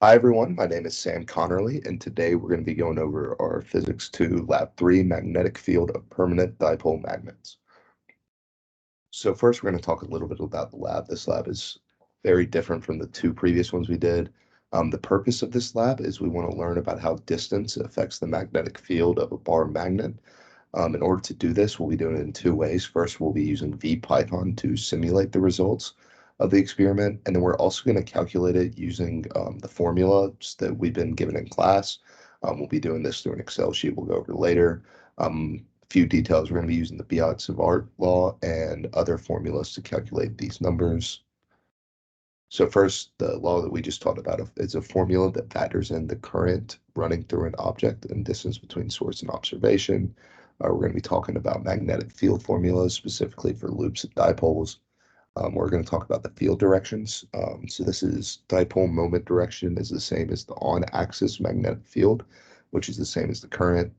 Hi everyone, my name is Sam Connerly, and today we're going to be going over our Physics 2 Lab 3 magnetic field of permanent dipole magnets. So first we're going to talk a little bit about the lab. This lab is very different from the two previous ones we did. The purpose of this lab is we want to learn about how distance affects the magnetic field of a bar magnet. In order to do this, we'll be doing it in two ways. First, we'll be using VPython to simulate the results of the experiment, and then we're also going to calculate it using the formulas that we've been given in class. We'll be doing this through an Excel sheet we'll go over later. A few details, we're going to be using the Biot-Savart law and other formulas to calculate these numbers. So first, the law that we just talked about is a formula that factors in the current running through an object and distance between source and observation. We're going to be talking about magnetic field formulas, specifically for loops and dipoles. We're going to talk about the field directions. So this is dipole moment direction is the same as the on-axis magnetic field, which is the same as the current.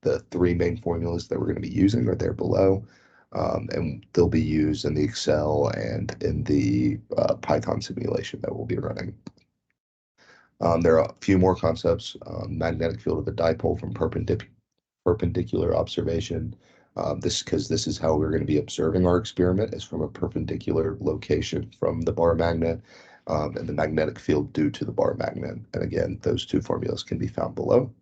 The three main formulas that we're going to be using are there below, and they'll be used in the Excel and in the Python simulation that we'll be running. There are a few more concepts. Magnetic field of a dipole from perpendicular observation. Because this is how we're going to be observing our experiment is from a perpendicular location from the bar magnet, and the magnetic field due to the bar magnet. And again, those two formulas can be found below.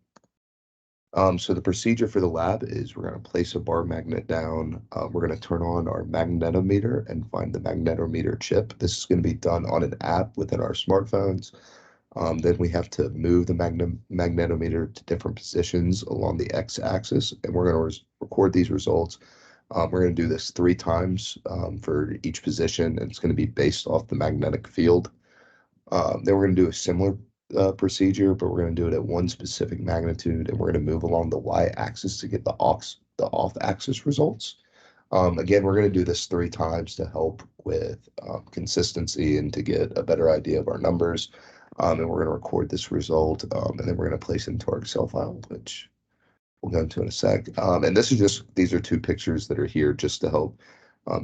So the procedure for the lab is we're going to place a bar magnet down. We're going to turn on our magnetometer and find the magnetometer chip. This is going to be done on an app within our smartphones. Then we have to move the magnetometer to different positions along the x-axis, and we're going to record these results. We're going to do this 3 times for each position, and it's going to be based off the magnetic field. Then we're going to do a similar procedure, but we're going to do it at one specific magnitude, and we're going to move along the y-axis to get the off-axis results. Again, we're going to do this 3 times to help with consistency and to get a better idea of our numbers. And we're going to record this result, and then we're going to place it into our Excel file, which we'll go into in a sec. And these are 2 pictures that are here just to help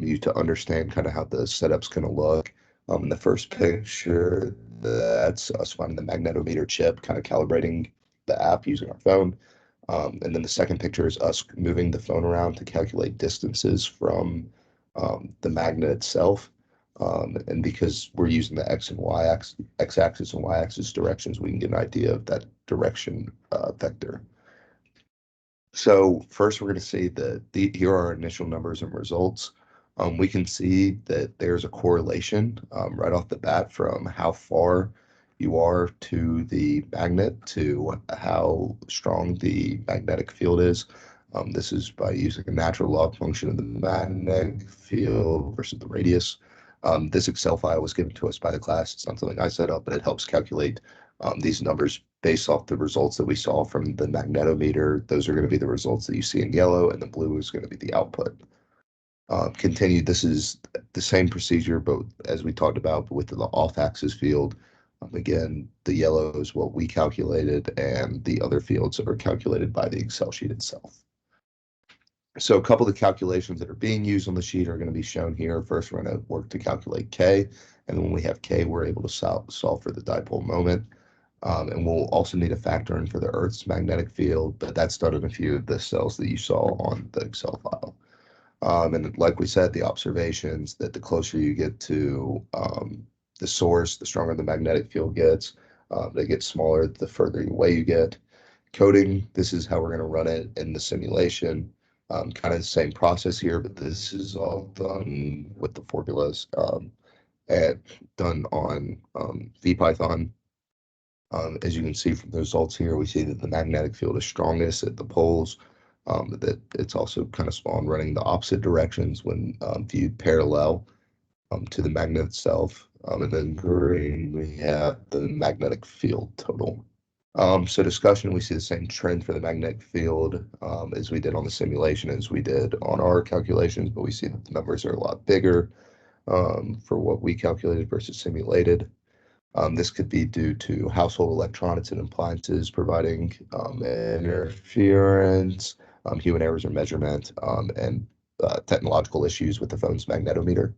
you to understand kind of how the setup's going to look. In the first picture, that's us finding the magnetometer chip, kind of calibrating the app using our phone. And then the second picture is us moving the phone around to calculate distances from the magnet itself. And because we're using the x axis and y axis directions, we can get an idea of that direction vector. So first, we're going to see that here are our initial numbers and results. We can see that there's a correlation right off the bat from how far you are to the magnet to how strong the magnetic field is. This is by using a natural log function of the magnetic field versus the radius. This Excel file was given to us by the class. It's not something I set up, but it helps calculate these numbers based off the results that we saw from the magnetometer. Those are going to be the results that you see in yellow, and the blue is going to be the output. Continued, this is the same procedure, but as we talked about with the off-axis field. Again, the yellow is what we calculated, and the other fields are calculated by the Excel sheet itself. So a couple of the calculations that are being used on the sheet are going to be shown here. First, we're going to work to calculate K, and when we have K, we're able to solve for the dipole moment. And we'll also need a factor in for the Earth's magnetic field, but that's done in a few of the cells that you saw on the Excel file. And like we said, the observations that the closer you get to the source, the stronger the magnetic field gets. They get smaller the further away you get. Coding, this is how we're going to run it in the simulation. Kind of the same process here, but this is all done with the formulas and done on VPython. As you can see from the results here, we see that the magnetic field is strongest at the poles, that it's also kind of small and running the opposite directions when viewed parallel to the magnet itself. And then green, we have the magnetic field total. So discussion, we see the same trend for the magnetic field as we did on the simulation, as we did on our calculations, but we see that the numbers are a lot bigger for what we calculated versus simulated. This could be due to household electronics and appliances providing interference, human errors or measurement, and technological issues with the phone's magnetometer.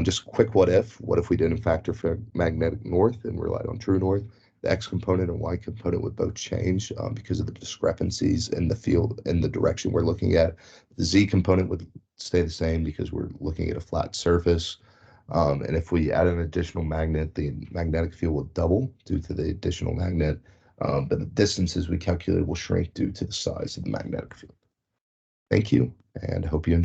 Just a quick what if. What if we didn't factor for magnetic north and relied on true north? The x component and y component would both change because of the discrepancies in the field in the direction we're looking at. The z component would stay the same because we're looking at a flat surface. And if we add an additional magnet, the magnetic field will double due to the additional magnet, but the distances we calculated will shrink due to the size of the magnetic field. Thank you, and I hope you enjoy.